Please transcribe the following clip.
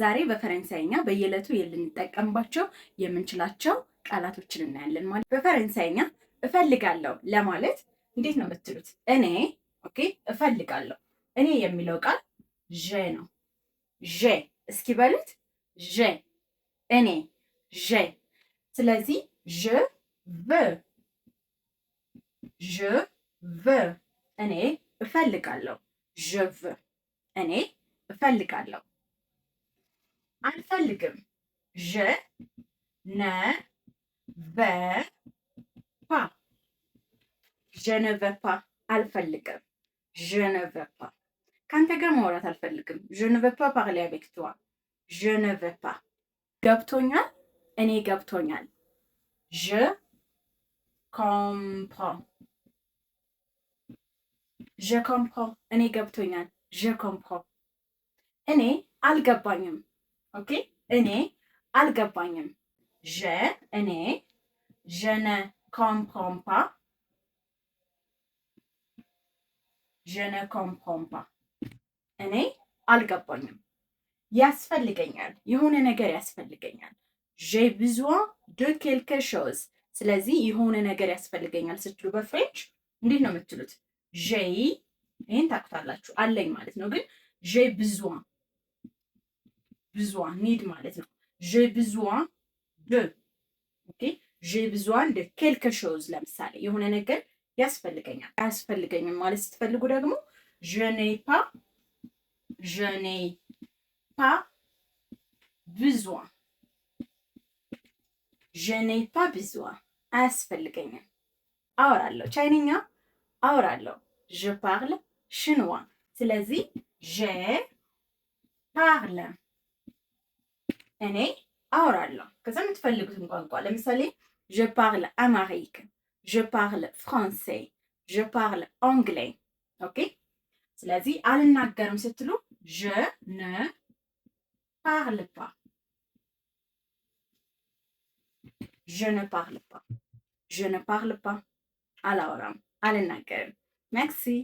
ዛሬ በፈረንሳይኛ በየዕለቱ ልንጠቀምባቸው የምንችላቸው ቃላቶችን እናያለን። ማለት በፈረንሳይኛ እፈልጋለሁ ለማለት እንዴት ነው የምትሉት? እኔ ኦኬ፣ እፈልጋለሁ። እኔ የሚለው ቃል ዤ ነው። ዤ እስኪ በሉት። ዤ እኔ፣ ዤ። ስለዚህ ዥ ቭ ዥ ቭ እኔ እፈልጋለሁ። ዥ ቭ እኔ እፈልጋለሁ። አልፈልግም። ዠ ነ ቨ ፓ ዠ ነ ቨ ፓ አልፈልግም። ዠ ነ ቨ ፓ ከአንተ ጋር ማውራት አልፈልግም። ዠ ነ ቨ ፓ ፓርሊ አቬክ ቷ ዠ ነ ቨ ፓ ገብቶኛል። እኔ ገብቶኛል። ዠ ኮምፕሮን ዠ ኮምፕሮን እኔ ገብቶኛል። ዠ ኮምፕሮን እኔ አልገባኝም። ኦኬ እኔ አልገባኝም። ዠ እኔ ዠ ነ ኮምፕሮን ፓ ዠ ነ ኮምፕሮን ፓ እኔ አልገባኝም። ያስፈልገኛል፣ የሆነ ነገር ያስፈልገኛል። ዤ ቢዙዋን ደ ኬልከ ሾዝ። ስለዚህ የሆነ ነገር ያስፈልገኛል ስትሉ በፍሬንች እንዴት ነው የምትሉት? ዤይ ይህን ታውቁታላችሁ፣ አለኝ ማለት ነው። ግን ዤ ቢዙዋን ቢዙዋን ኒድ ማለት ነው። ዤ ቢዙዋን ደ ኦኬ ዤ ቢዙዋን ደ ኬልከ ሾዝ። ለምሳሌ የሆነ ነገር ያስፈልገኛል። አያስፈልገኝም ማለት ስትፈልጉ ደግሞ ዤ ኔይ ፓ ዠ ኔይ ፓ ቢዙዋን ዠ ኔይ ፓ ቢዙዋን አያስፈልገኝም። አወራለሁ፣ ቻይንኛ አወራለሁ። ዠ ፓርለ ሽንዋ። ስለዚህ ዠ ፓርለ እኔ አወራለሁ። ከዛ የምትፈልጉትን ቋንቋ ለምሳሌ ዠ ፓርለ አማሪክ፣ ዠ ፓርለ ፍራንሴ፣ ዠ ፓርለ አንግሌ። ኦኬ ስለዚህ አልናገርም ስትሉ ዠ ነ ፓርለ ፓ ዠ ነ ፓርለ ፓ ዠ ነ ፓርለ ፓ አላወራም፣ አልናገርም። merci